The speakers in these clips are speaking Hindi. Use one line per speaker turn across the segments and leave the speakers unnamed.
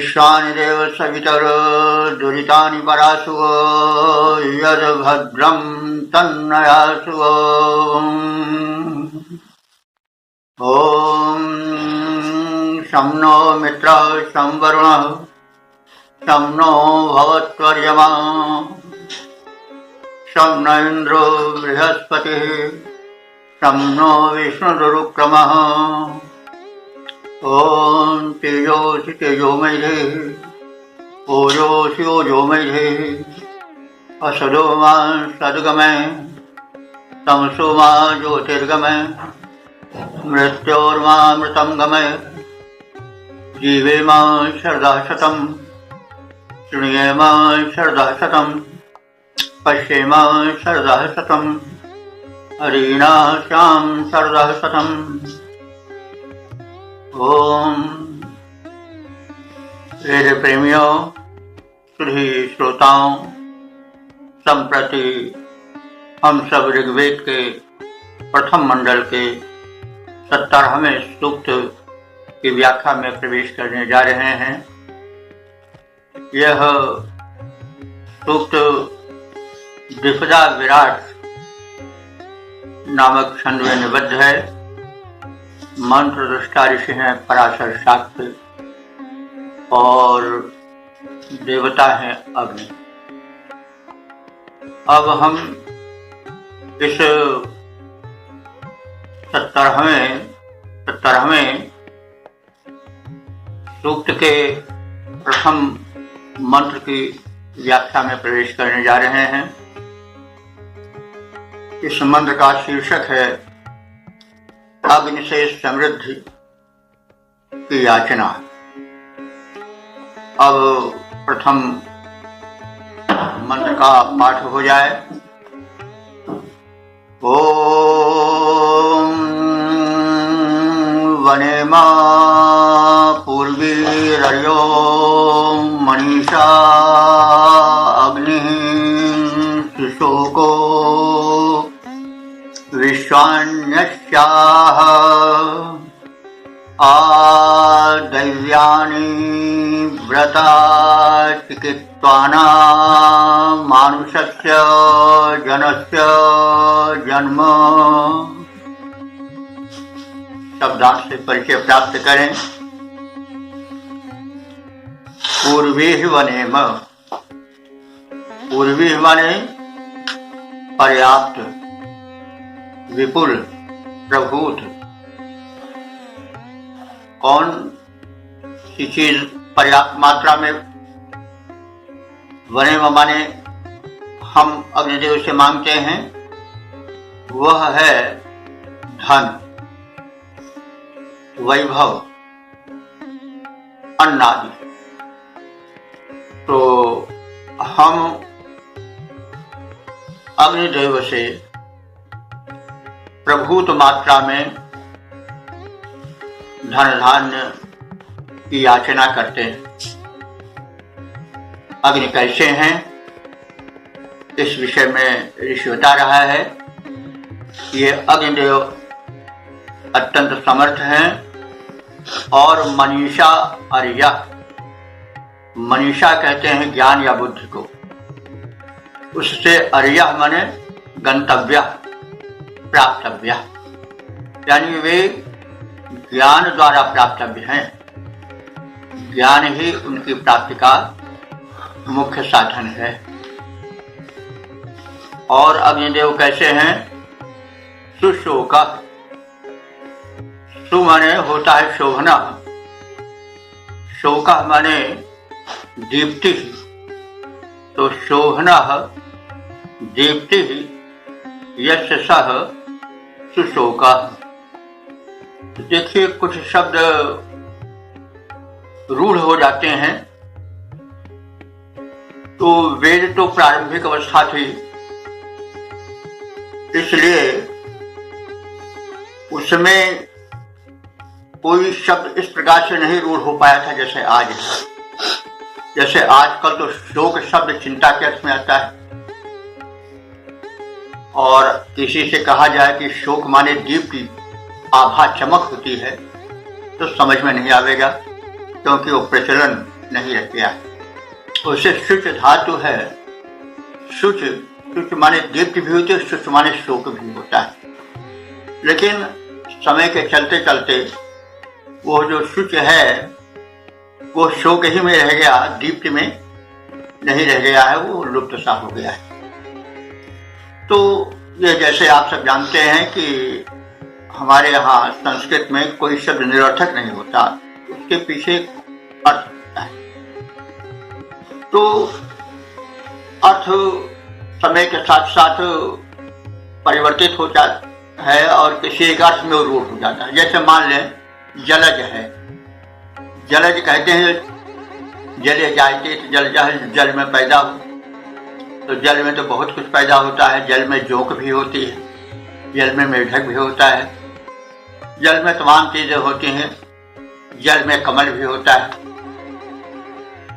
विश्वानि देव सवितुर्दुरितानि परासुव यद्भद्रं तन्नयासुव। ॐ शं नो मित्रः शं वरुणः शं नो भवत्वर्यमा शं न इन्द्रो बृहस्पतिः शं नो विष्णुरुक्रमः। ॐ तेजोऽसि तेजोमयः ओजोऽसि ओजोमयः असदो मा सद्गमय तमसो मा ज्योतिर्गमय मृत्योर्मामृतं गमय। जीवेम शरदः शतं शृणुयेम शरदः शतं पश्येम शरदः शतं हरिणास्याम शरदः शतं। ओम वेद प्रेमियों, सुधी श्रोताओं, संप्रति हम सब ऋग्वेद के प्रथम मंडल के 17वें सूक्त की व्याख्या में प्रवेश करने जा रहे हैं। यह सूक्त द्विपदा विराट नामक छंद में निबद्ध है। मंत्र दृष्टा ऋषि हैं पराशर शाक्य और देवता हैं अग्नि। अब हम इस 17वें सूक्त के प्रथम मंत्र की व्याख्या में प्रवेश करने जा रहे हैं। इस मंत्र का शीर्षक है अग्नि से समृद्धि की याचना। अब प्रथम मंत्र का पाठ हो जाए। ओम वनेमा पूर्वीरयो मनीषा अग्नि सुशोको विश्वान्यस्याः आदैव्यानि व्रता चिकित्वाना मानुषस्य जनस्य जन्म। शब्दार्थ से परिचय प्राप्त करें। पूर्वी वनेम, पूर्वी माने पर्याप्त, विपुल, प्रभूत। कौन सी चीज पर्याप्त मात्रा में वनेम माने हम अग्निदेव से मांगते हैं, वह है धन, वैभव, अन्न आदि। तो हम अग्निदेव से प्रभूत मात्रा में धन धान्य की याचना करते हैं। अग्नि कैसे हैं, इस विषय में ऋषि बता रहा है। ये अग्निदेव अत्यंत समर्थ हैं और मनीषा अर्या, मनीषा कहते हैं ज्ञान या बुद्धि को, उससे अर्या माने गंतव्य, प्राप्तव्य, यानी वे ज्ञान द्वारा प्राप्तव्य हैं। ज्ञान ही उनकी प्राप्ति का मुख्य साधन है। और अग्निदेव कैसे हैं? सुशोक, सु माने होता है शोभना, शोक माने दीप्ति, तो शोभना दीप्ति यस्य सह सुशोक। देखिए कुछ शब्द रूढ़ हो जाते हैं। तो वेद तो प्रारंभिक अवस्था थी, इसलिए उसमें कोई शब्द इस प्रकार से नहीं रूढ़ हो पाया था जैसे आज है। जैसे आजकल तो शोक शब्द चिंता के अर्थ में आता है, और किसी से कहा जाए कि शोक माने दीप्ति, आभा, चमक होती है, तो समझ में नहीं आवेगा, क्योंकि वो प्रचलन नहीं रह गया। उसे शुच धातु है। शुच शुच माने दीप्ति भी होती है, शुच माने शोक भी होता है। लेकिन समय के चलते चलते वो जो शुच है वो शोक ही में रह गया, दीप्ति में नहीं रह गया है, वो लुप्त सा हो गया है। तो ये जैसे आप सब जानते हैं कि हमारे यहाँ संस्कृत में कोई शब्द निरर्थक नहीं होता, उसके पीछे अर्थ होता है। तो अर्थ समय के साथ साथ परिवर्तित हो जाता है और किसी एक अर्थ में रूढ़ हो जाता है। जैसे मान लें जलज है, जलज कहते हैं जले जाते जलजा, जल में पैदा हो, तो जल में तो बहुत कुछ पैदा होता है। जल में जोंक भी होती है, जल में मेढक भी होता है, जल में तमाम चीजें होती हैं, जल में कमल भी होता है।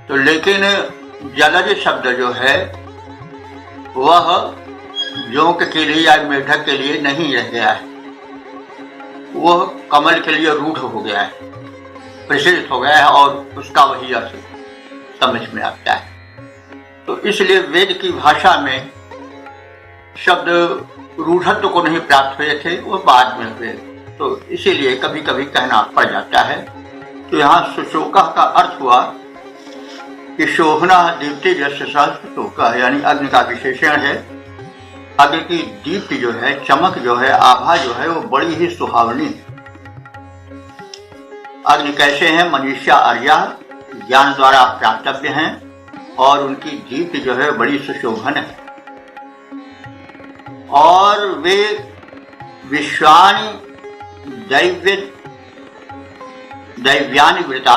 तो लेकिन जलज शब्द जो है वह जोंक के लिए या मेढक के लिए नहीं रह गया है, वह कमल के लिए रूढ़ हो गया है, प्रचलित हो गया है और उसका वही अर्थ समझ में आता है। तो इसलिए वेद की भाषा में शब्द रूढ़त्व को नहीं प्राप्त हुए थे, वो बाद में हुए। तो इसीलिए कभी कभी कहना पड़ जाता है। तो यहाँ सुशोका का अर्थ हुआ कि शोभना दीप्ति जैसे सुशोका, यानी अग्नि का विशेषण है। अग्नि की दीप्ति जो है, चमक जो है, आभा जो है, वो बड़ी ही सुहावनी है। अग्नि कैसे हैं? मनीषा आर्या, ज्ञान द्वारा प्राप्तव्य हैं और उनकी दीप्ति जो है बड़ी सुशोभन है। और वे विश्वानि दैव्यानि वृता।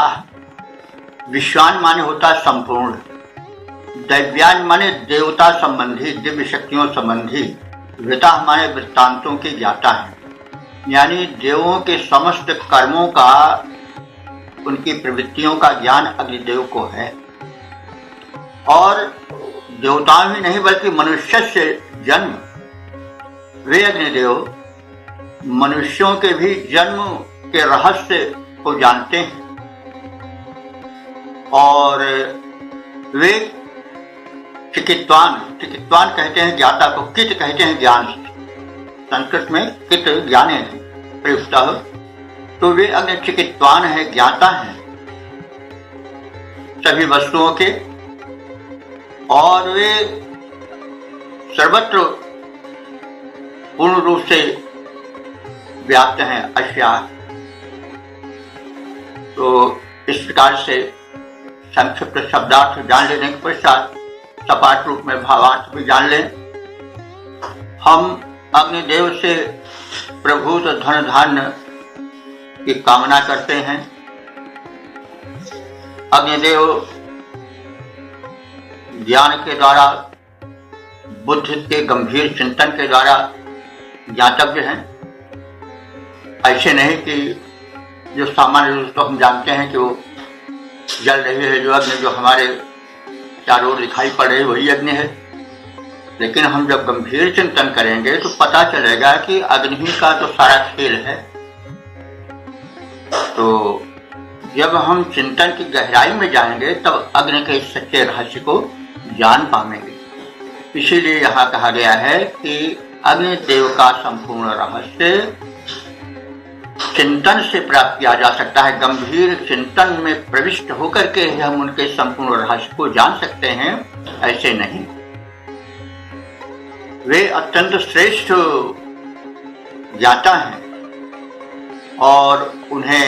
विश्वान माने होता संपूर्ण, दैव्यान माने देवता संबंधी, दिव्य शक्तियों संबंधी, वृता माने वृत्तांतों के ज्ञाता है, यानी देवों के समस्त कर्मों का, उनकी प्रवृत्तियों का ज्ञान अग्निदेव को है। और देवताओं ही नहीं बल्कि मनुष्य से जन्म, वे अग्निदेव मनुष्यों के भी जन्म के रहस्य को जानते हैं। और वे चिकित्वान, चिकित्वान कहते हैं ज्ञाता को, कित कहते हैं ज्ञान, संस्कृत में कित ज्ञाने प्रयुक्त हो। तो वे अग्नि चिकित्वान है, ज्ञाता है सभी वस्तुओं के, और वे सर्वत्र पूर्ण रूप से व्याप्त हैं अश्या। तो इस प्रकार से संक्षिप्त शब्दार्थ जान लेने के पश्चात सपाट रूप में भावार्थ भी जान लें। हम अग्निदेव से प्रभुत धन धान्य की कामना करते हैं। अग्निदेव ज्ञान के द्वारा, बुद्धि के गंभीर चिंतन के द्वारा ज्ञातव्य हैं। ऐसे नहीं कि जो सामान्य रूप से हम जानते हैं कि वो जल रही है, जो अग्नि जो हमारे चारों ओर दिखाई पड़ रही है वही अग्नि है। लेकिन हम जब गंभीर चिंतन करेंगे तो पता चलेगा कि अग्नि ही का तो सारा खेल है। तो जब हम चिंतन की गहराई में जाएंगे तब अग्नि के सच्चे रहस्य को जान पाएंगे। इसीलिए यहाँ कहा गया है कि अग्निदेव का संपूर्ण रहस्य चिंतन से प्राप्त किया जा सकता है। गंभीर चिंतन में प्रविष्ट होकर के हम उनके संपूर्ण रहस्य को जान सकते हैं, ऐसे नहीं। वे अत्यंत श्रेष्ठ ज्ञाता हैं और उन्हें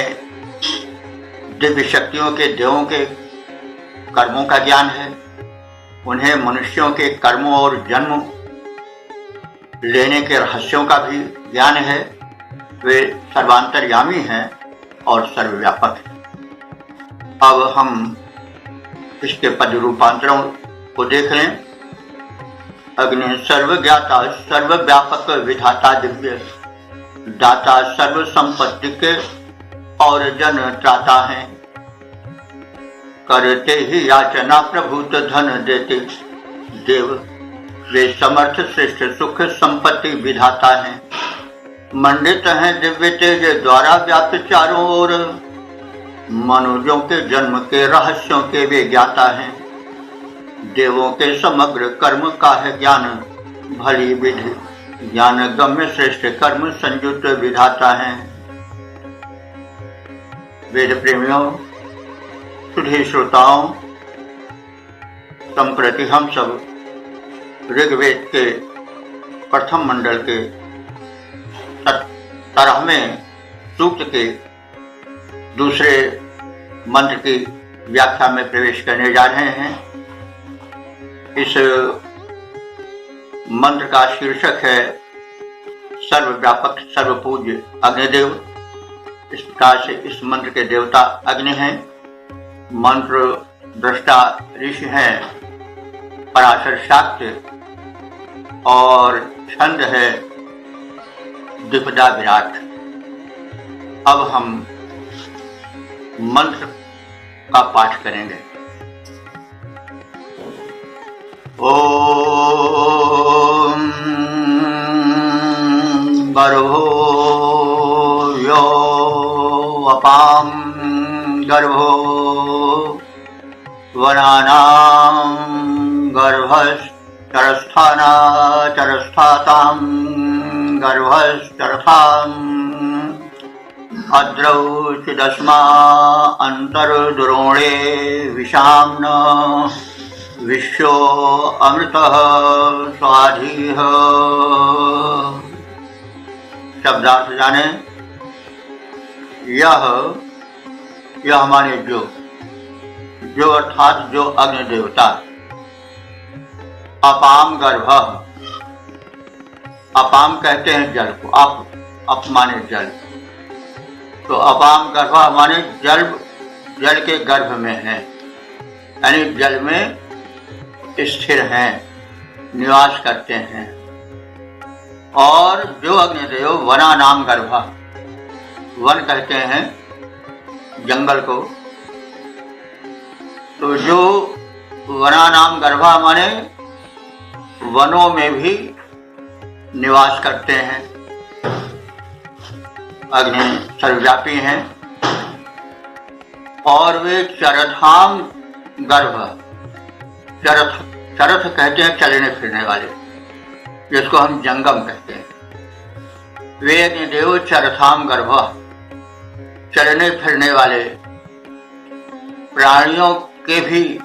दिव्य शक्तियों के, देवों के कर्मों का ज्ञान है। उन्हें मनुष्यों के कर्मों और जन्म लेने के रहस्यों का भी ज्ञान है। वे सर्वांतर्यामी हैं और सर्वव्यापक हैं। अब हम इसके पद रूपांतरों को देख लें। अग्नि सर्वज्ञाता, सर्वव्यापक, विधाता, दिव्य दाता, सर्व संपत्ति के और जन त्राता है। करते ही याचना प्रभुत धन देते देव, वे समर्थ श्रेष्ठ सुख संपत्ति विधाता हैं। मंडित हैं दिव्य तेज द्वारा व्याप्त चारों ओर, मनुष्यों के जन्म के रहस्यों के वे ज्ञाता हैं। देवों के समग्र कर्म का है ज्ञान, भली विधि ज्ञान गम्य श्रेष्ठ कर्म संयुक्त विधाता हैं। वेद प्रेमियों, सुधी श्रोताओं, संप्रति हम सब ऋग्वेद के प्रथम मंडल के 17वें सूक्त के दूसरे मंत्र की व्याख्या में प्रवेश करने जा रहे हैं। इस मंत्र का शीर्षक है सर्वव्यापक सर्वपूज्य अग्निदेव। इस प्रकार से इस मंत्र के देवता अग्नि हैं, मंत्र दृष्टा ऋषि हैं पराशर शाक्य, और छंद है द्विपदा विराट। अब हम मंत्र का पाठ करेंगे। ओम गर्भो यो अपाम गर्भो वनानां गर्भश्चरस्थाना चरस्थातां गर्भश्चरथाम् अद्रौ चिदस्मा अंतर्द्रोणे विषाम्न विश्वो अमृतः स्वाधीः। शब्दार्थ जाने। यह माने जो अर्थात जो अग्नि देवता। अपाम गर्भ, अपाम कहते हैं जल को, अप माने जल, तो अपाम गर्भ माने जल के गर्भ में है, यानी जल में स्थिर हैं, निवास करते हैं। और जो अग्निदेव वना नाम गर्भ, वन कहते हैं जंगल को, तो जो वना नाम गर्भा माने वनों में भी निवास करते हैं। अग्नि सर्वव्यापी हैं और वे चरथाम गर्भ, चरथ कहते हैं चलने फिरने वाले, जिसको हम जंगम कहते हैं। वे अग्निदेव चरथाम गर्भ, चलने फिरने वाले प्राणियों के भी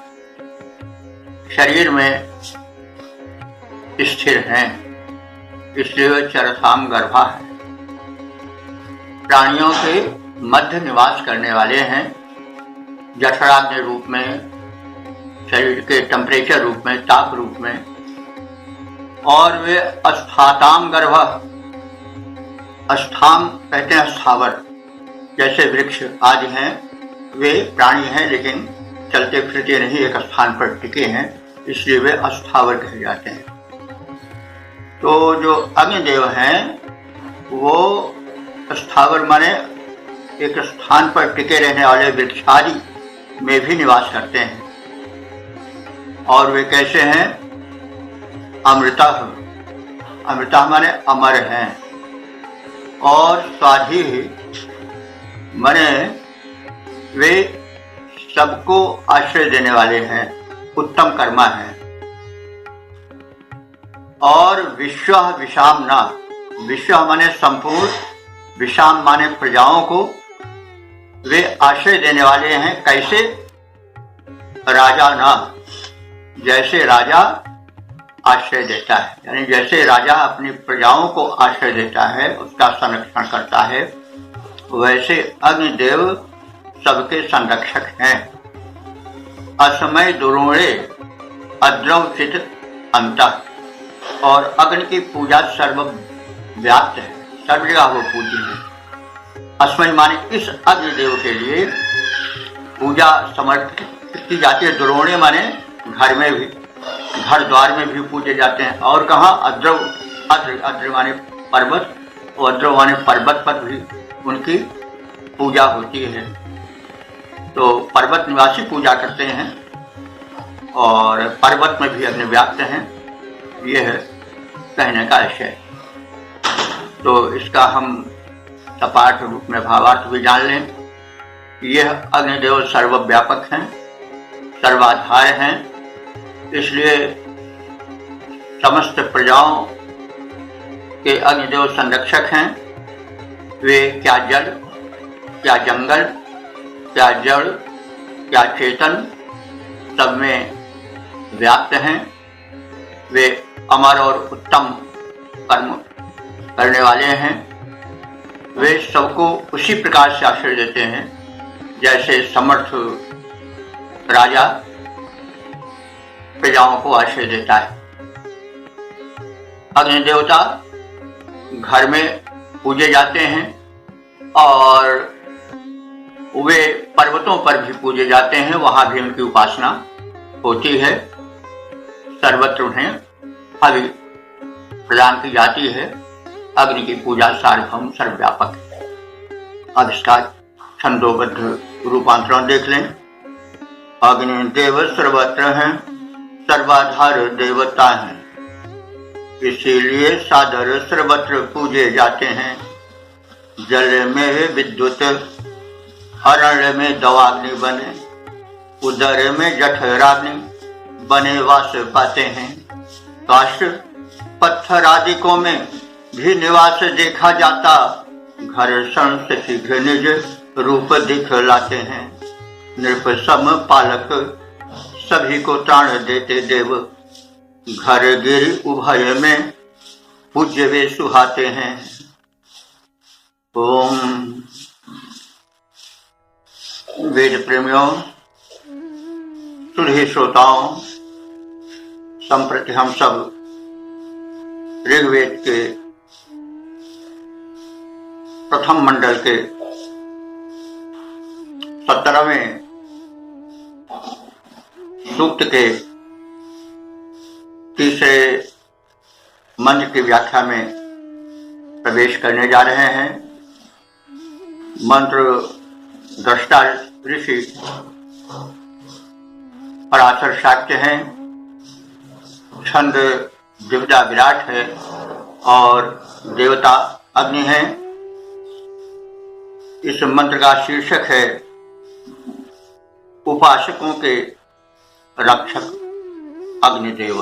शरीर में स्थिर हैं, इसलिए वे चरथाम गर्भा है। प्राणियों के मध्य निवास करने वाले हैं, जठराग्नि रूप में, शरीर के टेम्परेचर रूप में, ताप रूप में। और वे अस्थाताम गर्भ, अस्थाम कहते हैं स्थावर, जैसे वृक्ष आदि हैं, वे प्राणी हैं लेकिन चलते फिरते नहीं, एक स्थान पर टिके हैं, इसलिए वे अस्थावर कहे जाते हैं। तो जो अग्निदेव हैं वो स्थावर माने एक स्थान पर टिके रहने वाले वृक्ष आदि में भी निवास करते हैं। और वे कैसे हैं? अमृतः, अमृतः माने अमर हैं। और स्वाधी माने वे सबको आश्रय देने वाले हैं, उत्तम कर्मा हैं। और विश्व विषाम न, विश्व माने संपूर्ण, विषाम माने प्रजाओं को वे आश्रय देने वाले हैं। कैसे? राजा ना, जैसे राजा आश्रय देता है, यानी जैसे राजा अपनी प्रजाओं को आश्रय देता है, उसका संरक्षण करता है, वैसे अग्निदेव सबके संरक्षक हैं। असमय दुरोणे अद्रवचित अंतः, और अग्नि की पूजा सर्वव्याप्त है, सर्व जगह वो पूज्य है। अस्मय माने इस अग्निदेव के लिए पूजा समर्पित की जाती है। दुरोणे माने घर में भी, घर द्वार में भी पूजे जाते हैं। और कहाँ? अद्रव, अद्र माने पर्वत, और अद्रव माने पर्वत पर भी उनकी पूजा होती है। तो पर्वत निवासी पूजा करते हैं और पर्वत में भी अग्नि व्याप्त हैं, ये है कहने का आशय। तो इसका हम सपाट रूप में भावार्थ भी जान लें। यह अग्निदेव सर्वव्यापक हैं, सर्वाधार हैं, इसलिए समस्त प्रजाओं के अग्निदेव संरक्षक हैं। वे क्या जल, क्या जंगल, क्या जड़, क्या चेतन, सब में व्याप्त हैं। वे अमर और उत्तम कर्म करने वाले हैं। वे सबको उसी प्रकार से आश्रय देते हैं जैसे समर्थ राजा प्रजाओं को आश्रय देता है। अग्नि देवता घर में पूजे जाते हैं और वे पर्वतों पर भी पूजे जाते हैं, वहां भी उनकी उपासना होती है। सर्वत्र उन्हें अग्नि प्रदान की जाती है। अग्नि की पूजा सार्वभौम सर्वव्यापक है। अब इसका छंदोबद्ध रूपांतरण देख लें। अग्नि देव सर्वत्र हैं, सर्वाधार देवता हैं, इसीलिए सादर सर्वत्र पूजे जाते हैं। जल में विद्युत, अरण्य में दवाग्नि बने, उदर में जठराग्नि बने वास पाते हैं। काष्ठ पत्थर आदिकों में भी निवास देखा जाता, घर सन से शीघ्र निज रूप दिखलाते हैं। नृप सम पालक सभी को त्राण देते देव, घर गिर उभय में पूज्य वे सुहाते हैं। ओम। वेद प्रेमियों, सुधी श्रोताओं, संप्रति हम सब ऋग्वेद के प्रथम मंडल के 17वें सूक्त के तीसरे मंत्र की व्याख्या में प्रवेश करने जा रहे हैं। मंत्र दृष्टा ऋषि पराशर शाक्य हैं, छंद द्विविधा विराट है और देवता अग्नि है। इस मंत्र का शीर्षक है उपासकों के रक्षक अग्निदेव।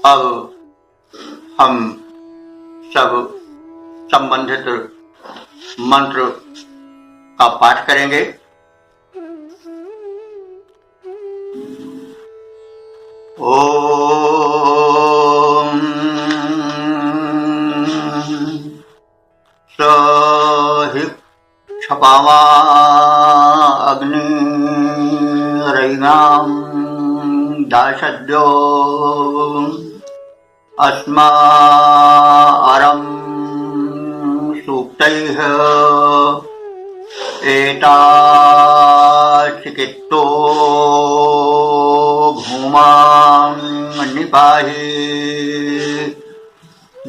अब हम सब संबंधित मंत्र का पाठ करेंगे। ओम स क्षपावा अग्नि रैनाम दाशद्यो अस्मा अरम सूक्तैः एता चिकित्तो भूमां निपाहि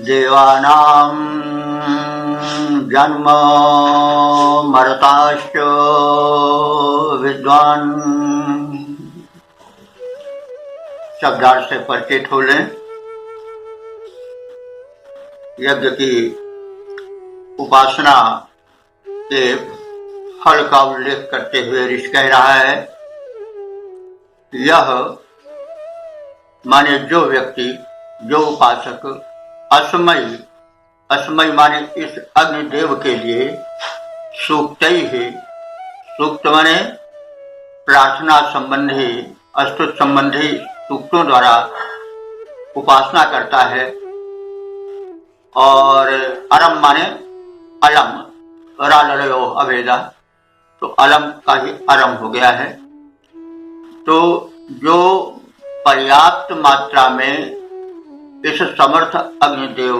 देवानां जन्म मरताश्च विद्वान्। शब्दार्थ से परिचित हो लें। यज्ञ की उपासना के फल का उल्लेख करते हुए ऋषि कह रहा है, यह माने जो व्यक्ति, जो उपासक असमय, असमय माने इस अग्निदेव के लिए सूक्त ही, सूक्त माने प्रार्थना संबंधी, अस्तुत संबंधी सूक्तों द्वारा उपासना करता है। और अरम माने अलम, रालयो अभेदा, तो अलम का ही अरम हो गया है। तो जो पर्याप्त मात्रा में इस समर्थ अग्निदेव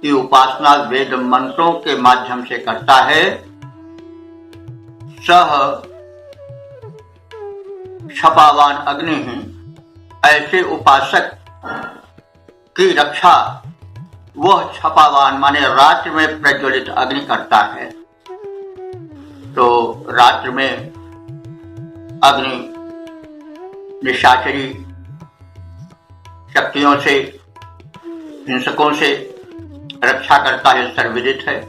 की उपासना वेद मंत्रों के माध्यम से करता है, सह क्षपावान अग्नि है। ऐसे उपासक की रक्षा वह क्षपावान माने रात्रि में प्रज्वलित अग्नि करता है। तो रात्रि में अग्नि निशाचरी शक्तियों से, हिंसकों से रक्षा करता है, सर्वविदित है।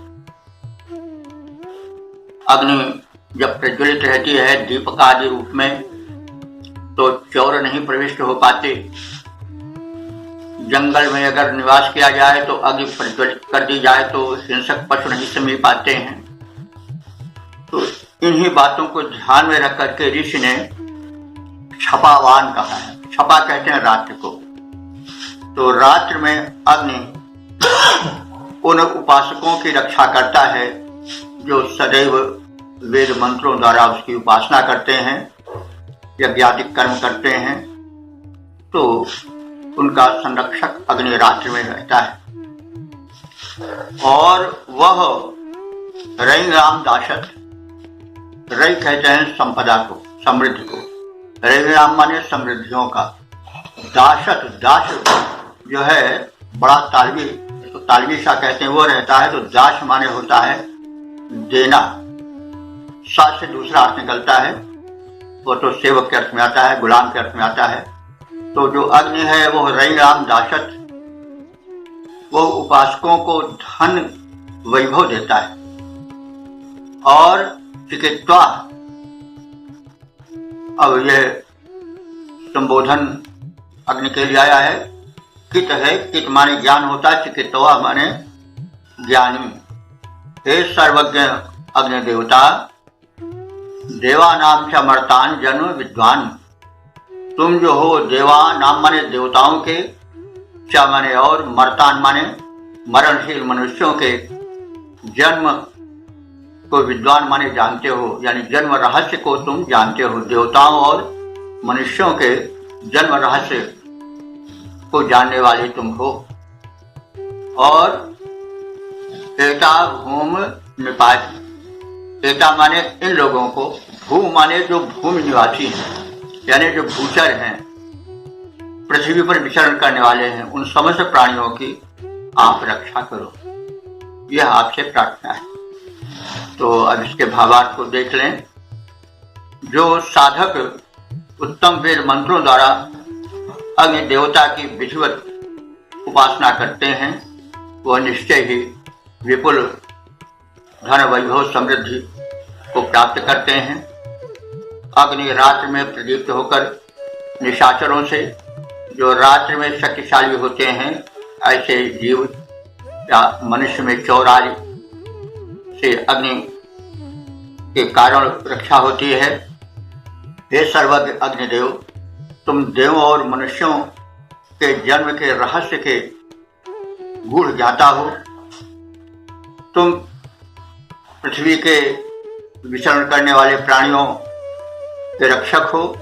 अग्नि जब प्रज्वलित रहती है दीपक आदि रूप में तो चोर नहीं प्रविष्ट हो पाते। जंगल में अगर निवास किया जाए तो अग्नि प्रज्वलित कर दी जाए तो हिंसक पशु नहीं समीप पाते हैं। तो इन्हीं बातों को ध्यान में रख करके ऋषि ने छपावान कहा है। छपा कहते हैं रात्रि को। तो रात्रि में अग्नि उन उपासकों की रक्षा करता है जो सदैव वेद मंत्रों द्वारा उसकी उपासना करते हैं, यज्ञादिक कर्म करते हैं। तो उनका संरक्षक अग्नि रात्रि में रहता है। और वह रई राम दाशत, रई कहते हैं संपदा को, समृद्धि को। रई राम माने समृद्धियों का। दाशत, दाश जो है बड़ा तालवी, तो तालवी सा कहते हैं, वो रहता है। तो दाश माने होता है देना। साथ से दूसरा अर्थ निकलता है, वो तो सेवक के अर्थ में आता है, गुलाम के अर्थ में आता है। तो जो अग्नि है वो रई राम दाशत, वो उपासकों को धन वैभव देता है। और चिकित्सा, अब यह संबोधन अग्नि के लिए आया है। कित है, कित माने ज्ञान होता है, चिकित्सा माने ज्ञानी। हे सर्वज्ञ अग्नि देवता, देवा नाम च मर्तान जन्म विद्वान, तुम जो हो देवा नाम माने देवताओं के, च माने और, मर्तान माने मरणशील मनुष्यों के, जन्म को विद्वान माने जानते हो, यानी जन्म रहस्य को तुम जानते हो। देवताओं और मनुष्यों के जन्म रहस्य को जानने वाले तुम हो। और एता भूम निपात, एता माने इन लोगों को, भू माने जो भूमि निवासी हैं, यानी जो भूचर हैं, पृथ्वी पर विचरण करने वाले हैं, उन समस्त प्राणियों की आप रक्षा करो, यह आपसे प्रार्थना है। तो अब इसके भावार्थ को देख लें। जो साधक उत्तम वेद मंत्रों द्वारा अग्नि देवता की विधिवत उपासना करते हैं, वह निश्चय ही विपुल धन वैभव समृद्धि को प्राप्त करते हैं। अग्नि रात्रि में प्रदीप्त होकर निशाचरों से, जो रात्रि में शक्तिशाली होते हैं, ऐसे जीव या मनुष्य में चोर आदि से अग्नि के कारण रक्षा होती है। हे सर्वज्ञ अग्निदेव, तुम देवों और मनुष्यों के जन्म के रहस्य के गूढ़ ज्ञाता हो। तुम पृथ्वी के विचरण करने वाले प्राणियों के रक्षक हो,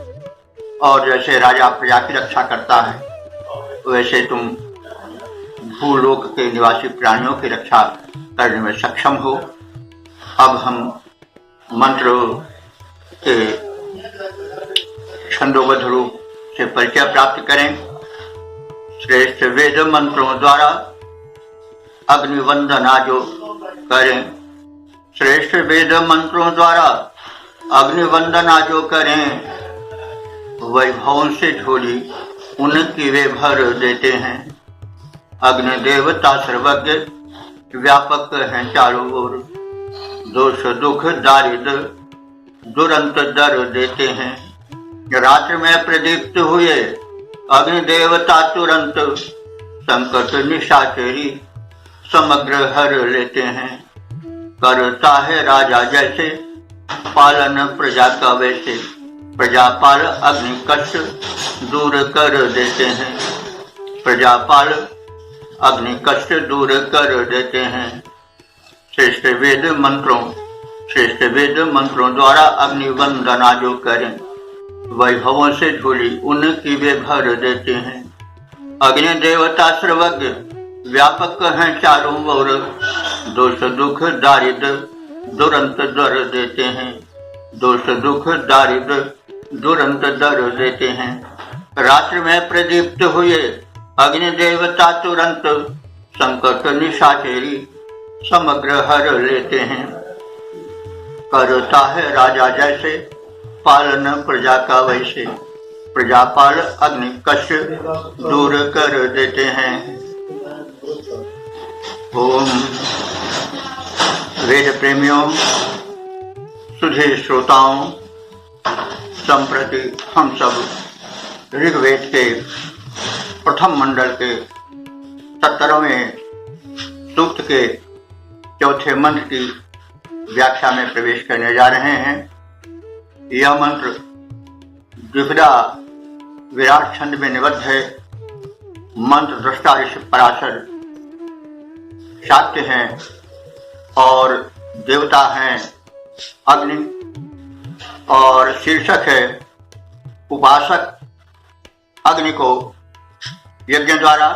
और जैसे राजा प्रजा की रक्षा करता है वैसे तुम भूलोक के निवासी प्राणियों की रक्षा करने में सक्षम हो। अब हम मंत्र के छंदोबद्ध रूप से परिचय प्राप्त करें। श्रेष्ठ वेद मंत्रों द्वारा अग्निवंदना जो करें, श्रेष्ठ वेद मंत्रों द्वारा अग्निवंदना जो करें, वैभवों से झोली उनकी वे भर देते हैं। अग्नि देवता सर्वज्ञ व्यापक हैं चारों ओर, दोष दुख दारिद्र दुरंत दर देते हैं। रात्रि में प्रदीप्त हुए अग्नि देवता तुरंत संकट निशाचरी समग्र हर लेते हैं। करता है राजा जैसे पालन प्रजा का वैसे, प्रजापाल अग्नि कष्ट दूर कर देते हैं। प्रजापाल अग्नि कष्ट दूर कर देते हैं। श्रेष्ठ वेद मंत्रों द्वारा अग्नि वंदना जो करें, वैभवों से झोली उनकी वे भर देते हैं। अग्नि देवता सर्वज्ञ व्यापक हैं चारों ओर, दोष दुख दारिद्र दुरंत दर देते हैं। दोष दुख दारिद्र दुरंत दर देते हैं। रात्रि में प्रदीप्त हुए अग्नि देवता तुरंत संकट निशाचरी समग्र हर लेते हैं। करता है राजा जैसे पालन प्रजा का वैसे, प्रजापाल अग्नि कष्ट दूर कर देते हैं। ओम वेद प्रेमियों, सुधे श्रोताओं, संप्रति हम सब ऋग्वेद के प्रथम मंडल के 17वें सूक्त के चौथे मंत्र की व्याख्या में प्रवेश करने जा रहे हैं। यह मंत्र द्विपदा विराट छंद में निबद्ध है। मंत्र दृष्टा ऋषि पराशर शाक्य हैं और देवता हैं अग्नि, और शीर्षक है उपासक अग्नि को यज्ञ द्वारा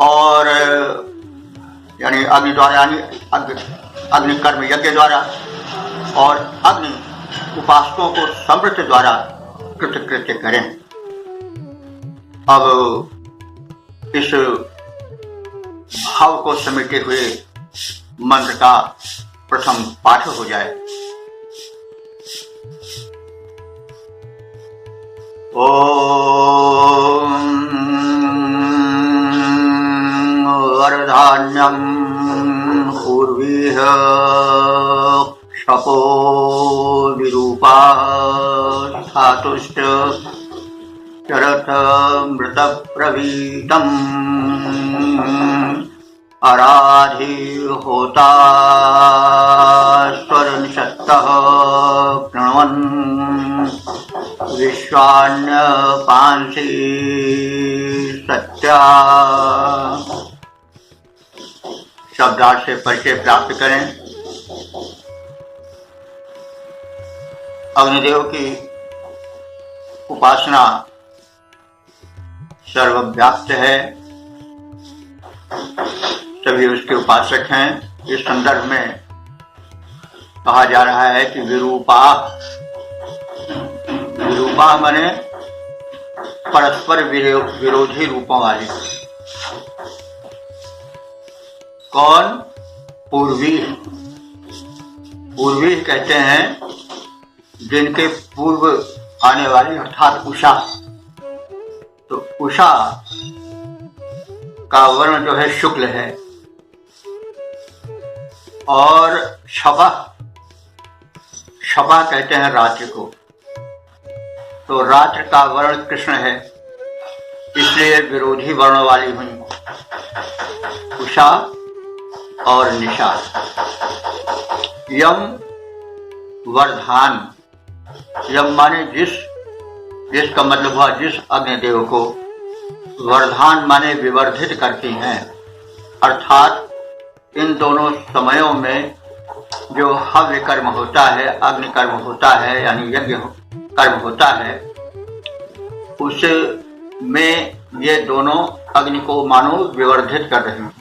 और यानी अग्नि द्वारा यानी अग्नि कर्म यज्ञ द्वारा और अग्नि उपासकों को समृद्ध द्वारा कृतकृत्य करें। अब इस भाव को समेटे हुए मंत्र का प्रथम पाठ हो जाए। ओम वरधान्यं पूर्वीह क्षपो विरूपाः धातुश्च चरथ मृत प्रवीतम् अराधि होता स्वरनिषत्तः प्रणवन् विश्वान्य पांसि सत्या। शब्दार्थ से परिचय प्राप्त करें। अग्निदेव की उपासना सर्वव्याप्त है, सभी उसके उपासक हैं। इस संदर्भ में कहा जा रहा है कि विरूपा माने परस्पर विरोधी रूपों वाली। कौन? पूर्वी कहते हैं जिनके पूर्व आने वाली, अर्थात उषा। तो उषा का वर्ण जो है शुक्ल है, और शबा कहते हैं रात्रि को। तो रात्रि का वर्ण कृष्ण है, इसलिए विरोधी वर्ण वाली हुई उषा और निशा। यम वर्धान, यम माने जिसका मतलब हुआ जिस अग्निदेव को, वर्धान माने विवर्धित करती हैं। अर्थात इन दोनों समयों में जो हव्य कर्म होता है, अग्नि कर्म होता है, यानी यज्ञ कर्म होता है, उसमें ये दोनों अग्नि को मानो विवर्धित कर रहे हैं।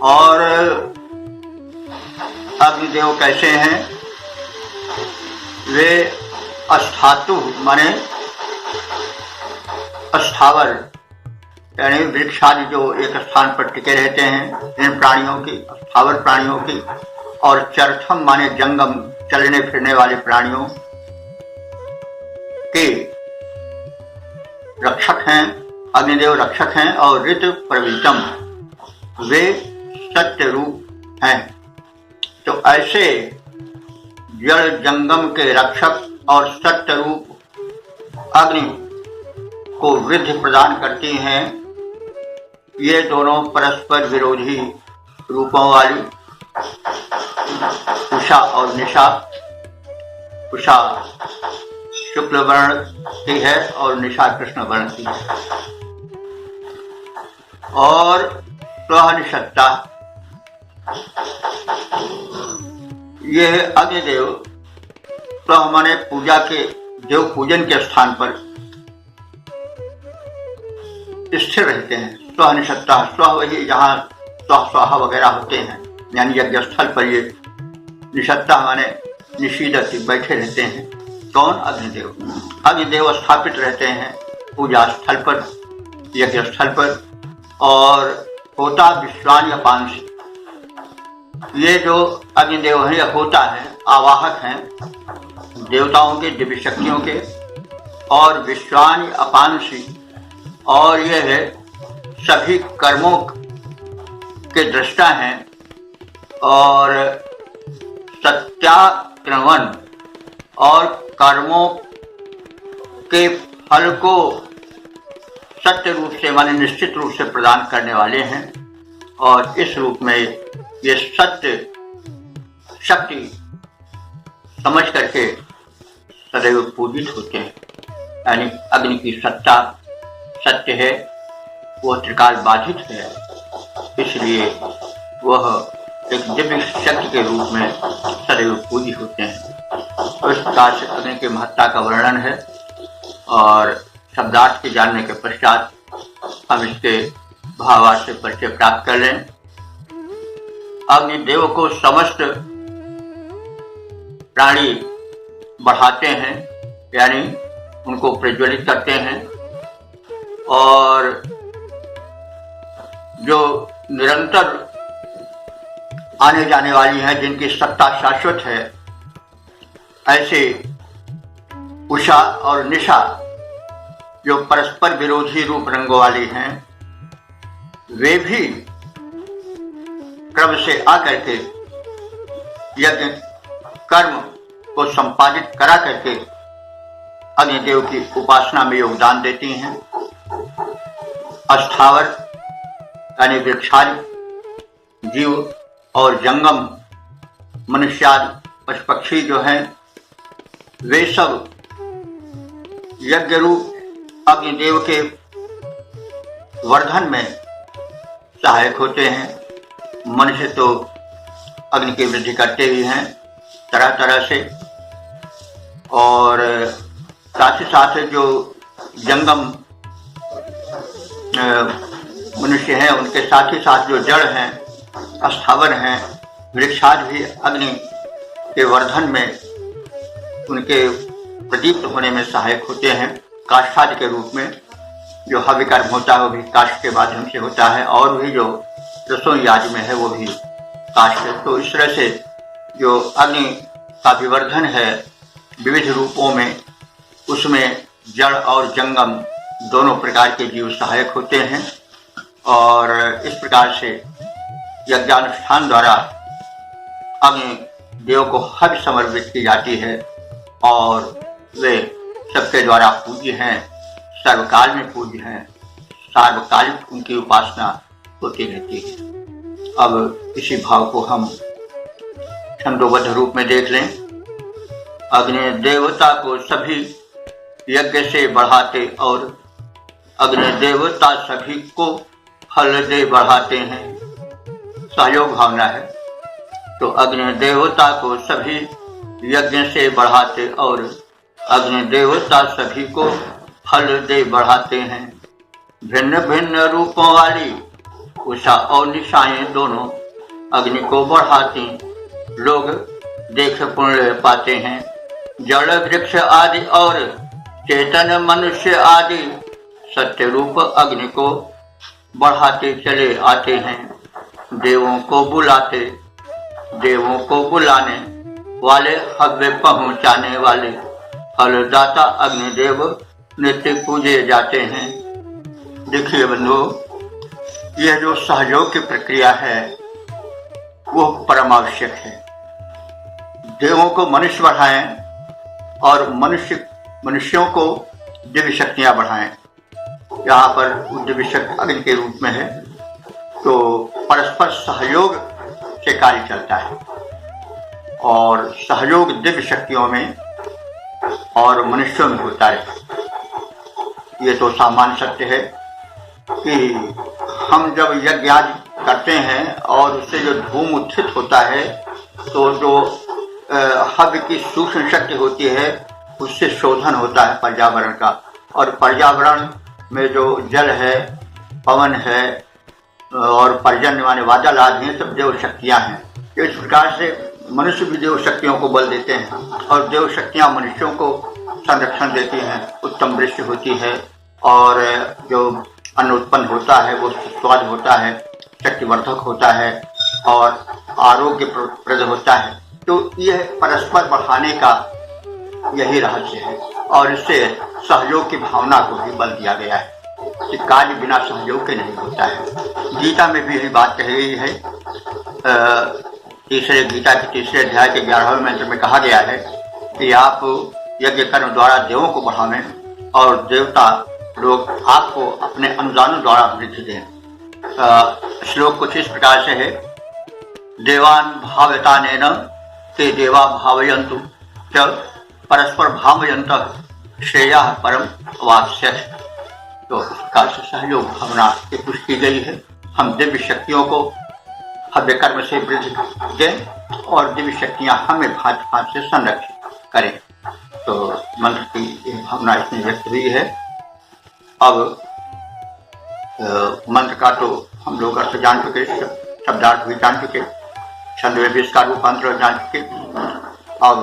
और अग्निदेव कैसे हैं? वे अस्थातु माने अस्थावर, यानी वृक्षादि जो एक स्थान पर टिके रहते हैं, इन प्राणियों की, अस्थावर प्राणियों की। और चरथम माने जंगम, चलने फिरने वाले प्राणियों के रक्षक हैं। अग्निदेव रक्षक हैं। और ऋत प्रवीतम, वे सत्य रूप हैं। तो ऐसे जड़ जंगम के रक्षक और सत्य रूप अग्नि को वृद्धि प्रदान करती हैं। ये दोनों परस्पर विरोधी रूपों वाली उषा और निशा। उषा शुक्ल वर्ण की है और निशा कृष्ण वर्ण की है। और स्वनिषत्ता, यह अग्निदेव स्व माने पूजा के, देव पूजन के स्थान पर स्थिर रहते हैं। स्वनिषत्ता, स्व वही जहाँ स्वाहा वगैरह होते हैं, यानी यज्ञ स्थल पर ये निषत्ता माने निषीदति, बैठे रहते हैं। कौन? अग्निदेव। अग्निदेव स्थापित रहते हैं पूजा स्थल पर, यज्ञ स्थल पर। और होता विश्वान या पांसी, ये जो अग्निदेव हैं, यह होता है, आवाहक हैं देवताओं के, दिव्य शक्तियों के। और विश्वान अपांसी, और यह है सभी कर्मों के दृष्टा हैं। और सत्याग्रहण और कर्मों के फल को सत्य रूप से माने निश्चित रूप से प्रदान करने वाले हैं। और इस रूप में ये सत्य शक्ति समझ करके सदैव पूजित होते हैं। यानी अग्नि की सत्ता सत्य है, वह त्रिकाल बाधित है, इसलिए वह एक दिव्य शक्ति के रूप में सदैव पूजित होते हैं। तो इस प्रकार से अग्नि के महत्ता का वर्णन है और शब्दार्थ के जानने के पश्चात हम इसके भावार्थ से परिचय प्राप्त कर लें। अग्निदेव को समस्त प्राणी बढ़ाते हैं, यानी उनको प्रज्वलित करते हैं, और जो निरंतर आने जाने वाली हैं, जिनकी सत्ता शाश्वत है, ऐसे उषा और निशा जो परस्पर विरोधी रूप रंगों वाली हैं, वे भी क्रम से आकर के यज्ञ कर्म को संपादित करा करके अग्निदेव की उपासना में योगदान देती हैं। अस्थावर यानी वृक्षादि जीव और जंगम मनुष्यादि पशु पक्षी जो हैं, वे सब यज्ञ रूप अग्निदेव के वर्धन में सहायक होते हैं। मनुष्य तो अग्नि की वृद्धि करते ही हैं तरह तरह से, और साथ ही साथ जो जंगम मनुष्य हैं, उनके साथ ही साथ जो जड़ हैं, अस्थावर हैं, वृक्षाद भी अग्नि के वर्धन में उनके प्रदीप्त होने में सहायक होते हैं। काष्ठादि के रूप में जो हव्य कर्म होता है वो भी काष्ठ के माध्यम से होता है, और भी जो रसोई आदि में है वो भी काष्ठ है। तो इस तरह से जो अग्नि का विवर्धन है विविध रूपों में, उसमें जड़ और जंगम दोनों प्रकार के जीव सहायक होते हैं। और इस प्रकार से यज्ञानुष्ठान द्वारा अग्नि देव को हव्य समर्पित की जाती है, और वे सबके द्वारा पूज्य हैं, सर्वकाल में पूज्य हैं, सार्वकालिक उनकी उपासना होती रहती है। अब इसी भाव को हम छंदोबद्ध रूप में देख लें। अग्नि देवता को सभी यज्ञ से बढ़ाते और अग्नि देवता सभी को फल दे बढ़ाते हैं। सहयोग भावना है। तो अग्नि देवता को सभी यज्ञ से बढ़ाते और अग्नि देवता सभी को फल दे बढ़ाते हैं। भिन्न भिन्न रूपों वाली उषा और निशाएं दोनों अग्नि को बढ़ाती लोग देख पुण्य पाते हैं। जड़ वृक्ष आदि और चेतन मनुष्य आदि सत्य रूप अग्नि को बढ़ाते चले आते हैं। देवों को बुलाने वाले हव्य पहुंचाने वाले फलदाता अग्निदेव नित्य पूजे जाते हैं। देखिए बंधु, यह जो सहयोग की प्रक्रिया है वो परम आवश्यक है। देवों को मनुष्य बढ़ाएं और मनुष्यों को दिव्य शक्तियां बढ़ाएं। यहाँ पर दिव्य शक्ति अग्नि के रूप में है, तो परस्पर सहयोग से कार्य चलता है, और सहयोग दिव्य शक्तियों में और मनुष्यों में होता है। ये तो सामान्य सत्य है कि हम जब यज्ञ आदि करते हैं और उससे जो धूम उत्थित होता है, तो जो हव्य की सूक्ष्म शक्ति होती है उससे शोधन होता है पर्यावरण का, और पर्यावरण में जो जल है, पवन है और पर्जन्य माने बादल आदि हैं, सब देव शक्तियाँ हैं। तो इस प्रकार से मनुष्य भी देव शक्तियों को बल देते हैं, और देव शक्तियाँ मनुष्यों को संरक्षण देती हैं। उत्तम वृष्टि होती है, और जो अन्न उत्पन्न होता है वो स्वाद होता है, शक्तिवर्धक होता है और आरोग्यप्रद होता है। तो यह परस्पर बढ़ाने का यही रहस्य है, और इससे सहयोग की भावना को भी बल दिया गया है कि कार्य बिना सहयोग के नहीं होता है। गीता में भी यही बात कही गई है तीसरे गीता के तीसरे अध्याय के 11वें मंत्र में कहा गया है कि आप यज्ञ कर्म द्वारा देवों को बढ़ावें और देवता लोग आपको अपने अनुदानों द्वारा वृद्धि दें। श्लोक कुछ इस प्रकार से है, देवान भावयता नेन ते देवा भावयन्तु च परस्पर भावयन्तः श्रेयः परम वास्यः। तो इस प्रकार से सहयोग भावना की पुष्टि की गई है। हम दिव्य शक्तियों को हव्य कर्म से वृद्धि दें और दिव्य शक्तियां हमें भांति भांति से संरक्षित करें। तो मंत्र की यह भावना इसमें व्यक्त हुई है। अब मंत्र का तो हम लोग अर्थ जान चुके, शब्दार्थ भी जान चुके, छंद में भी इसका रूपांतर जान चुके। अब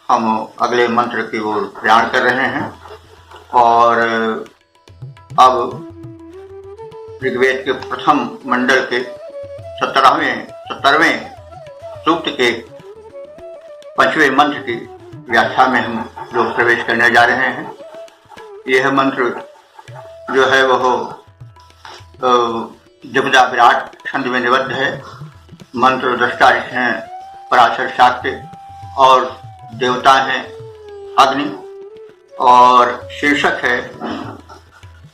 हम अगले मंत्र की ओर प्रयाण कर रहे हैं और अब ऋग्वेद के प्रथम मंडल के 17वें सूक्त के 5वें मंत्र की व्याख्या में हम लोग प्रवेश करने जा रहे हैं। यह मंत्र जो है वह जपदा विराट छंद में निबद्ध है। मंत्र दृष्टा हैं पराशर शाक्य और देवता हैं अग्नि और शीर्षक है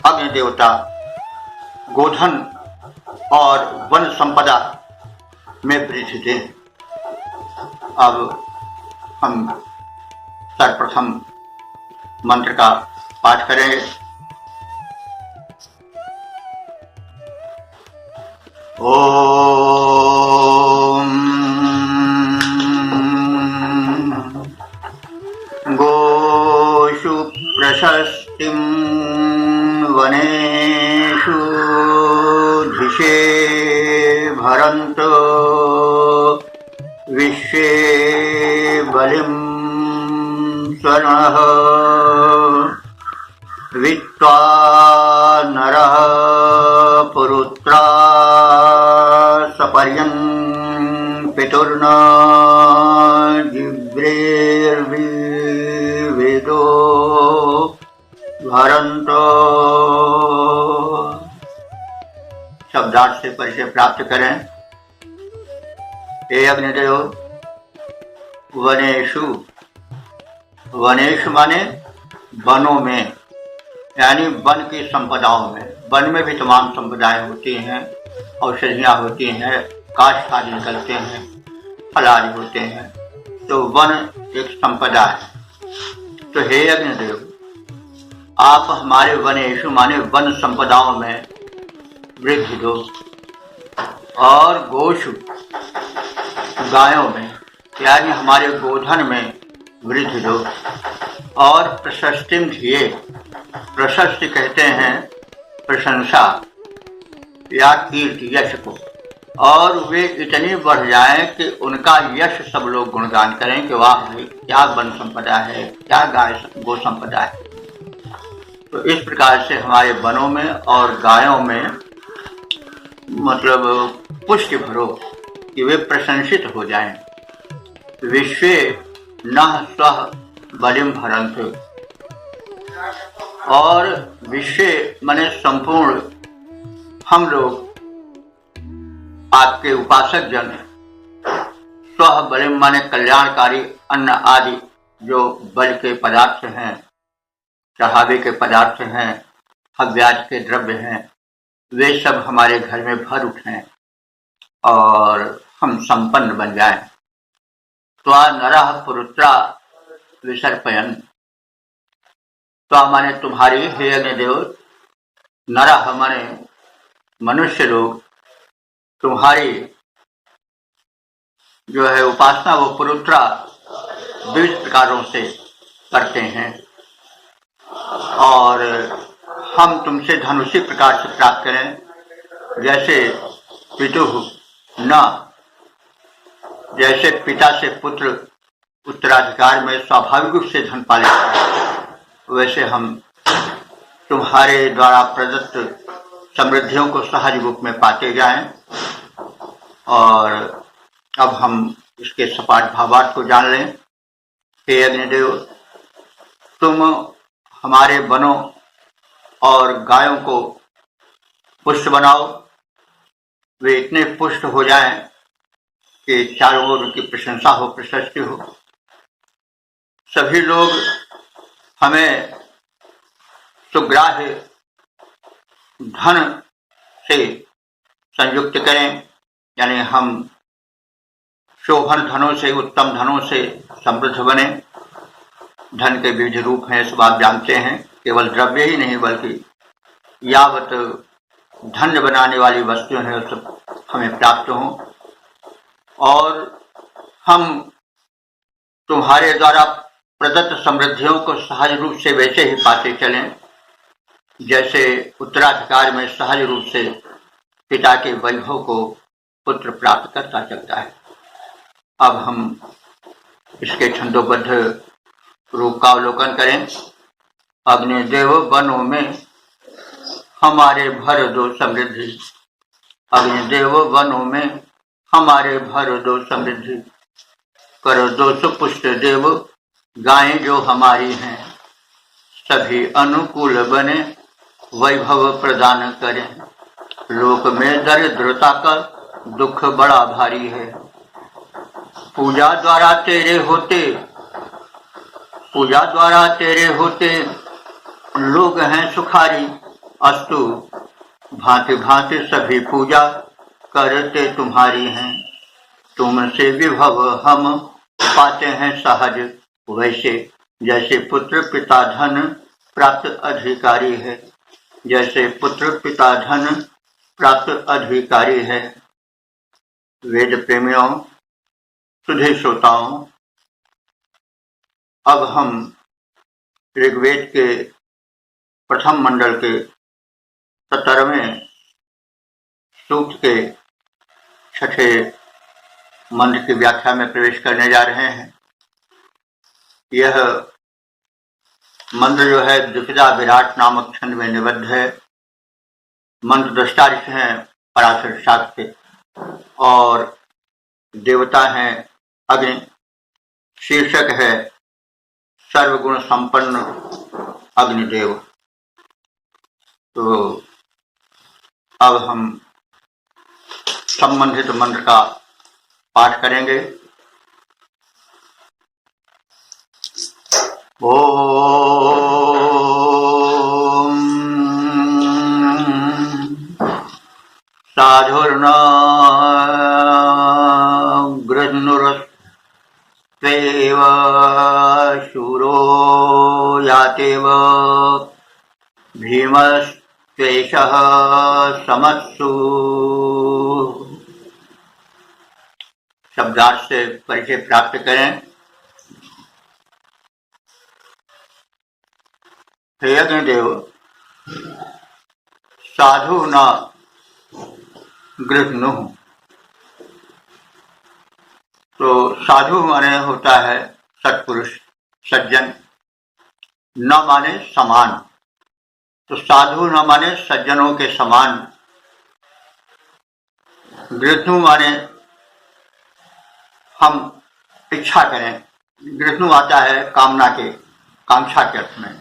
अग्नि देवता गोधन और वन संपदा में वृद्धि दें। अब हम सर्वप्रथम मंत्र का पाठ करेंगे। ओम गोषु प्रशस्तिं वनेषु धिषे भरन्तो विश्वे बलिं स्वनः वित्वा नरः पुरुत्रा सपर्यं पितुर्न जिव्रेर्विवेदो भरन्तो। शब्दार्थ से परिचय प्राप्त करें। हे अग्निदेव, वनेषु, वनेषु माने वनों में, यानी वन की संपदाओं में। वन में भी तमाम संपदाएं होती हैं, औषधियां होती हैं, काष्ठ आदि निकलते हैं, फल आदि होते हैं, तो वन एक संपदा है। तो हे अग्निदेव, आप हमारे वनेषु माने वन संपदाओं में वृद्धि दो और गोषु गायों में, यानी हमारे गोधन में वृद्धि दो और प्रशस्तिम धिये, प्रशस्ति कहते हैं प्रशंसा या कीर्ति, यश को, और वे इतनी बढ़ जाएं कि उनका यश सब लोग गुणगान करें कि वाह भाई क्या वन संपदा है, क्या गाय गो संपदा है। तो इस प्रकार से हमारे वनों में और गायों में मतलब पुष्टि भरो कि वे प्रशंसित हो जाएं। विश्वे नः स्वः बलिं भरन्तु, और विश्व माने संपूर्ण हम लोग आपके उपासक जन, स्वः बलिं माने कल्याणकारी अन्न आदि जो बल के पदार्थ हैं, चढ़ावे के पदार्थ हैं, हव्याज के द्रव्य हैं, वे सब हमारे घर में भर उठें और हम संपन्न बन जाएं। त्वा नरः पुरुत्रा विसर्पयन्, त्वा माने तुम्हारी, हे अग्निदेव, नरः माने मनुष्य लोग तुम्हारी जो है उपासना वो पुरुत्रा विविध प्रकारों से करते हैं और हम तुमसे धन उसी प्रकार से प्राप्त करें जैसे पितुः न, जैसे पिता से पुत्र उत्तराधिकार में स्वाभाविक रूप से धन पा लेता है, वैसे हम तुम्हारे द्वारा प्रदत्त समृद्धियों को सहज रूप में पाते जाएं। और अब हम इसके सपाट भावार्थ को जान लें। हे अग्निदेव, तुम हमारे वनों और गायों को पुष्ट बनाओ, वे इतने पुष्ट हो जाएं कि चारों ओर उनकी प्रशंसा हो, प्रशस्ति हो। सभी लोग हमें सुग्राह्य धन से संयुक्त करें, यानी हम शोभन धनों से, उत्तम धनों से समृद्ध बने। धन के विविध रूप हैं, सब आप जानते हैं। केवल द्रव्य ही नहीं बल्कि यावत धन्य बनाने वाली वस्तुएं हैं सब हमें प्राप्त हों, और हम तुम्हारे द्वारा प्रदत्त समृद्धियों को सहज रूप से वैसे ही पाते चलें जैसे उत्तराधिकार में सहज रूप से पिता के वैभव को पुत्र प्राप्त करता चलता है। अब हम इसके छंदोबद्ध रूप का अवलोकन करें। अग्निदेव वनों में हमारे भर दो समृद्धि, अग्निदेव वनों में हमारे भर दो समृद्धि, कर दो सुपुष्ट देव गायें जो हमारी हैं, सभी अनुकूल बने वैभव प्रदान करें। लोक में दरिद्रता का दुख बड़ा भारी है, पूजा द्वारा तेरे होते, पूजा द्वारा तेरे होते लोग हैं सुखारी। अस्तु भांति भांति सभी पूजा करते तुम्हारी हैं, तुमसे विभव हम पाते हैं सहज, वैसे जैसे पुत्र पिता धन प्राप्त अधिकारी है, जैसे पुत्र पिता धन प्राप्त अधिकारी है। वेद प्रेमियों, सुधे श्रोताओं, अब हम ऋग्वेद के प्रथम मंडल के 17वें सूक्त के 6ठे मंत्र की व्याख्या में प्रवेश करने जा रहे हैं। यह मंत्र जो है द्विपदा विराट नामक छंद में निबद्ध है। मंत्र दृष्टा ऋषि हैं पराशर शास्त्र के, और देवता हैं अग्नि। शीर्षक है सर्वगुण संपन्न अग्निदेव। तो अब हम संबंधित मंत्र का पाठ करेंगे। ओम साधुर्न गृह्णुरस्त्वेव शूरो यातेव भीमस्त्वेषः समत्सु। शब्दार्थ से परिचय प्राप्त करें। हे अग्निदेव, साधु न गृह्णु, तो साधु माने होता है सत्पुरुष, सज्जन। न माने समान, तो साधु न माने सज्जनों के समान। गृह्णु माने हम इच्छा करें। गृह्णु आता है कामना के, कांक्षा के अर्थ में।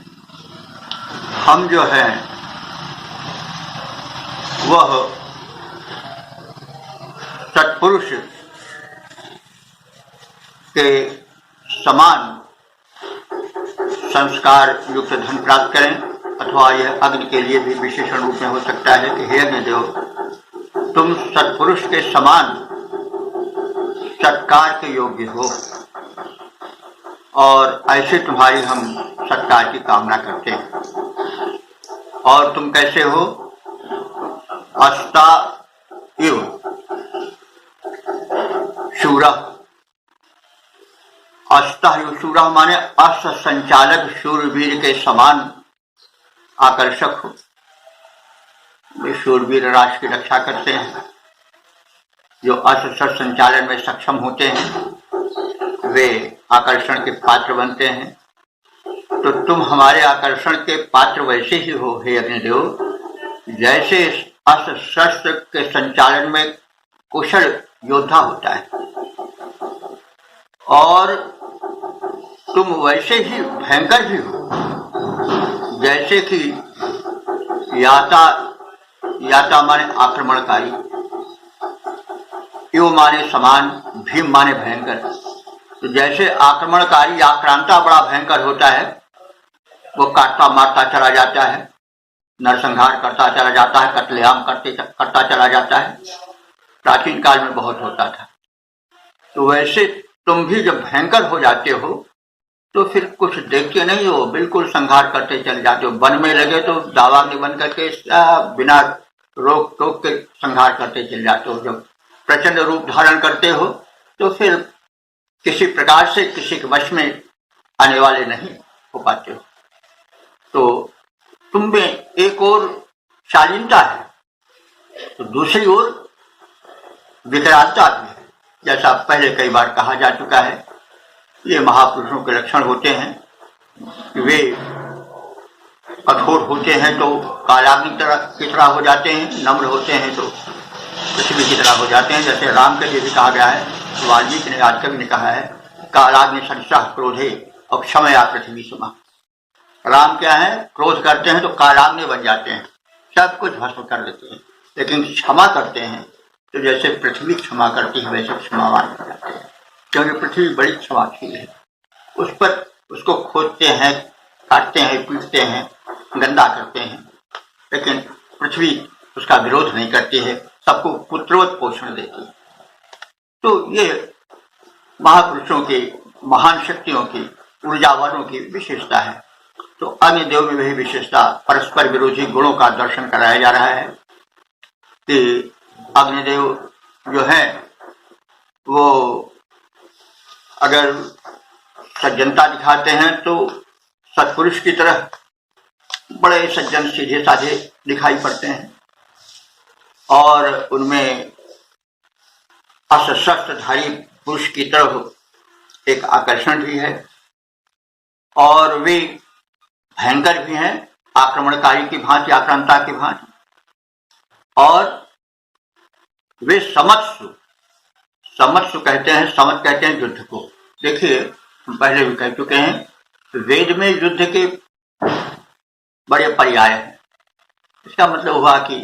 हम जो हैं वह सत्पुरुष के समान संस्कार युक्त धन प्राप्त करें, अथवा यह अग्नि के लिए भी विशेषण रूप में हो सकता है कि हे अग्निदेव, तुम सत्पुरुष के समान सत्कार के योग्य हो, और ऐसे तुम्हारी हम सत्कार की कामना करते हैं। और तुम कैसे हो? अस्ता इव शूरा। अस्ता इव शूरा माने अस्त्र संचालक शूरवीर के समान आकर्षक हो। वे शूरवीर राष्ट्र की रक्षा करते हैं। जो अस्त्र संचालन में सक्षम होते हैं वे आकर्षण के पात्र बनते हैं। तो तुम हमारे आकर्षण के पात्र वैसे ही हो हे अग्निदेव, जैसे अस्त्र शस्त्र के संचालन में कुशल योद्धा होता है, और तुम वैसे ही भयंकर भी हो जैसे कि याता माने आक्रमणकारी। युव माने समान, भीम माने भयंकर। तो जैसे आक्रमणकारी आक्रांता बड़ा भयंकर होता है, वो काटता मारता चला जाता है, नरसंहार करता चला जाता है, कत्लेआम करता चला जाता है, प्राचीन काल में बहुत होता था। तो वैसे तुम भी जब भयंकर हो जाते हो तो फिर कुछ देखते नहीं हो, बिल्कुल संहार करते चले जाते हो। वन में लगे तो दावाग्नि बन करके बिना रोक टोक के संहार करते चले जाते हो। जब प्रचंड रूप धारण करते हो तो फिर किसी प्रकार से किसी के वश में आने वाले नहीं हो पाते हो। तो तुम में एक और शालीनता है तो दूसरी ओर विकरालता भी है। जैसा पहले कई बार कहा जा चुका है, ये महापुरुषों के लक्षण होते हैं। वे कठोर होते हैं तो कालाग्नि की तरह हो जाते हैं, नम्र होते हैं तो पृथ्वी की तरह हो जाते हैं। जैसे राम के लिए भी कहा गया है, वाल्मीकि ने आजकल ने कहा है, कालाग्नि सदृशः क्रोधे और क्षमया पृथ्वी समा। राम क्या है, क्रोध करते हैं तो कालाग्नि बन जाते हैं, सब कुछ भस्म कर देते हैं, लेकिन क्षमा करते हैं तो जैसे पृथ्वी क्षमा करती है वैसे क्षमावान हो जाते हैं। क्योंकि पृथ्वी बड़ी क्षमाशील है, उस पर उसको खोदते हैं, काटते हैं, पीटते हैं, गंदा करते हैं, लेकिन पृथ्वी उसका विरोध नहीं करती है, सबको पुत्रवत पोषण देती है। तो ये महापुरुषों की, महान शक्तियों की, ऊर्जावानों की विशेषता है। तो अग्निदेव में वही विशेषता, परस्पर विरोधी गुणों का दर्शन कराया जा रहा है कि अग्निदेव जो है वो अगर सज्जनता दिखाते हैं तो सत्पुरुष की तरह बड़े सज्जन सीधे साधे दिखाई पड़ते हैं, और उनमें अस्त्र-शस्त्रधारी पुरुष की तरफ एक आकर्षण भी है, और वे भयंकर भी हैं, आक्रमणकारी की भांति, आक्रांता की भांति, और वे समत्सु कहते हैं, समत कहते हैं युद्ध को। देखिए, हम पहले भी कह चुके हैं, वेद में युद्ध के बड़े पर्याय हैं। इसका मतलब हुआ कि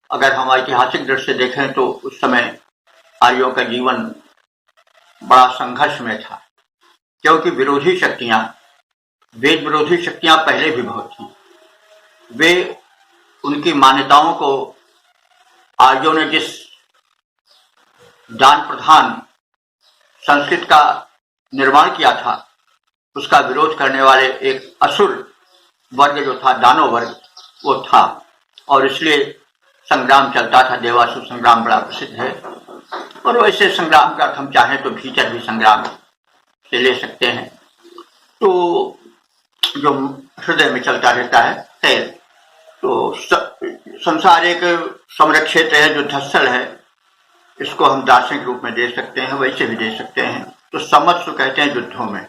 अगर हम ऐतिहासिक दृष्टि से देखें तो उस समय आर्यों का जीवन बड़ा संघर्ष में था, क्योंकि विरोधी शक्तियां, वेद विरोधी शक्तियां पहले भी बहुत थी। वे उनकी मान्यताओं को आर्यों ने जिस दान प्रधान संस्कृत का निर्माण किया था, उसका विरोध करने वाले एक असुर वर्ग जो था, दानव वर्ग, वो था, और इसलिए संग्राम चलता था। देवासुर संग्राम बड़ा प्रसिद्ध है, और वैसे संग्राम का हम चाहें तो भीतर भी संग्राम से ले सकते हैं, तो जो हृदय में चलता रहता है। तो संसार एक समर क्षेत्र है, जो धस्सल है, इसको हम दार्शनिक रूप में दे सकते हैं, वैसे भी दे सकते हैं। तो समत्सु कहते हैं युद्धों में।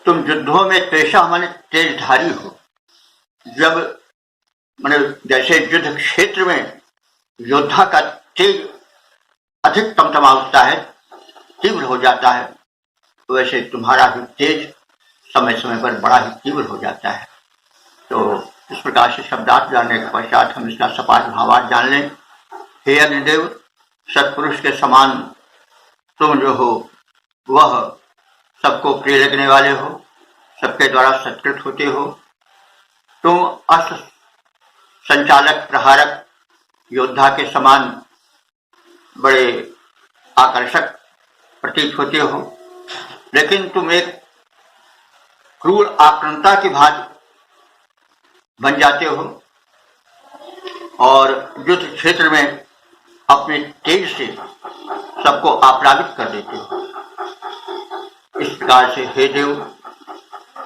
तुम युद्धों में पेशा माने तेजधारी हो। जब माने जैसे युद्ध क्षेत्र में योद्धा का तेज अधिक टमटमा उठता है, तीव्र हो जाता है, तो वैसे तुम्हारा भी तेज समय समय पर बड़ा ही तीव्र हो जाता है। तो इस प्रकार से शब्दार्थ जानने के पश्चात हम इसका सपाट भावार्थ जान लें। हे अग्निदेव, सत्पुरुष के समान तुम जो हो वह सबको प्रिय लगने वाले हो, सबके द्वारा सत्कृत होते हो। तुम अस्त्र संचालक, प्रहारक, योद्धा के समान बड़े आकर्षक प्रतीत होते हो, लेकिन तुम एक क्रूर आक्रांता की भांति बन जाते हो, और युद्ध क्षेत्र में अपने तेज से सबको आपराधित कर देते हो। इस प्रकार से हे देव,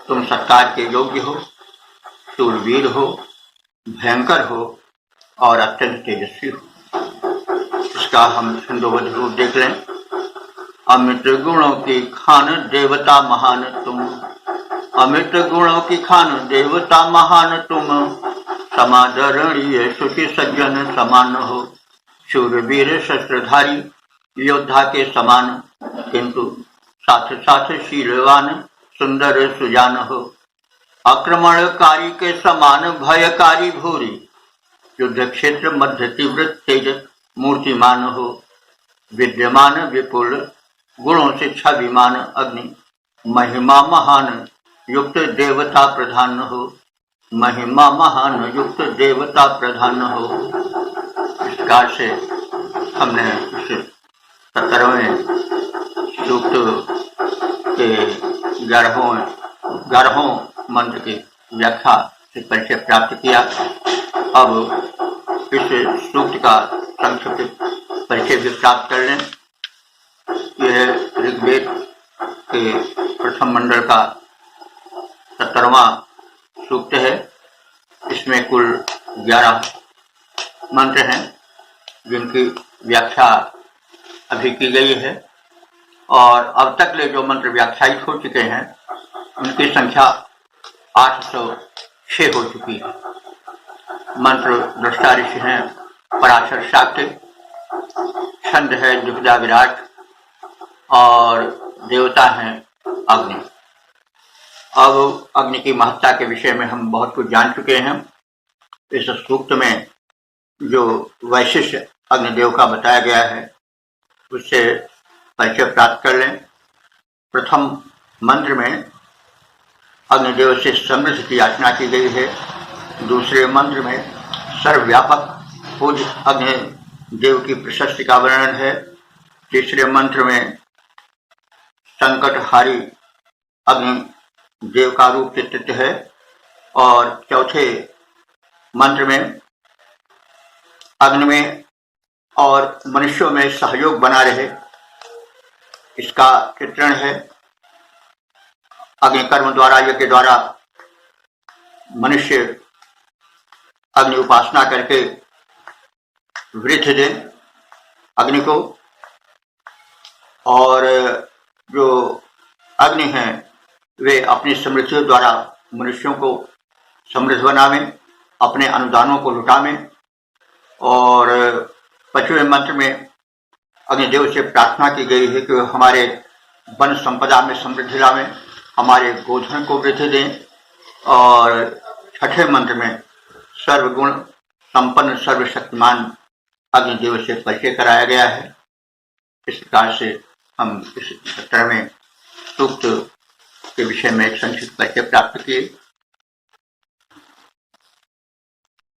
तुम सत्कार के योग्य हो, शूरवीर हो, भयंकर हो और अत्यंत तेजस्वी हो। इसका हम छंदोबद्ध रूप देख लें। अमित गुणों की खान देवता महान तुम, अमित गुणों की खान देवता महान तुम, समादरणीय सुखी सज्जन समान हो, शूरवीर शस्त्रधारी योद्धा के समान, किंतु साथ साथ शीलवान सुंदर सुजान हो, आक्रमणकारी के समान भयकारी भूरी, युद्ध क्षेत्र मध्य तीव्र तेज मूर्तिमान हो, विद्यमान विपुल गुणों से छविमान अग्नि, महिमा महान युक्त देवता प्रधान हो, महिमा महान युक्त देवता प्रधान हो। इस प्रकार से हमने इस 17वें सूक्त के 11वें मंत्र की व्याख्या से परिचय प्राप्त किया। अब इस सूक्त का संक्षिप्त परिचय भी प्राप्त कर लें। यह ऋग्वेद के प्रथम मंडल का 17वां सूक्त है। इसमें कुल 11 मंत्र हैं जिनकी व्याख्या अभी की गई है, और अब तक ले जो मंत्र व्याख्यायित हो चुके हैं उनकी संख्या 806 हो चुकी है। मंत्र दृष्टा ऋषि हैं पराशर शाक्य, छंद है द्विपदा विराट, और देवता हैं अग्नि। अब अग्नि की महत्ता के विषय में हम बहुत कुछ जान चुके हैं। इस सूक्त में जो वैशिष्ट अग्निदेव का बताया गया है उससे परिचय प्राप्त कर लें। प्रथम मंत्र में अग्निदेव से समृद्धि की याचना की गई है। दूसरे मंत्र में सर्वव्यापक पूज्य अग्निदेव की प्रशस्ति का वर्णन है। तीसरे मंत्र में संकटहारी अग्निदेव का रूप चित्रित है, और चौथे मंत्र में अग्नि में और मनुष्यों में सहयोग बना रहे इसका चित्रण है। अग्नि कर्म द्वारा, यज्ञ द्वारा मनुष्य अग्नि उपासना करके वृद्धि दे अग्नि को, और जो अग्नि हैं वे अपनी समृद्धियों द्वारा मनुष्यों को समृद्ध बनावें, अपने अनुदानों को लुटावें। और 5वें मंत्र में अग्निदेव से प्रार्थना की गई है कि हमारे वन संपदा में समृद्धि लावें, हमारे गोधन को वृद्धि दें। और 6ठे मंत्र में सर्वगुण संपन्न सर्वशक्तिमान अग्निदेव से परिचय कराया गया है। इस प्रकार से हम इस 17वें सूक्त के विषय में एक संक्षिप्त परिचय प्राप्त किए।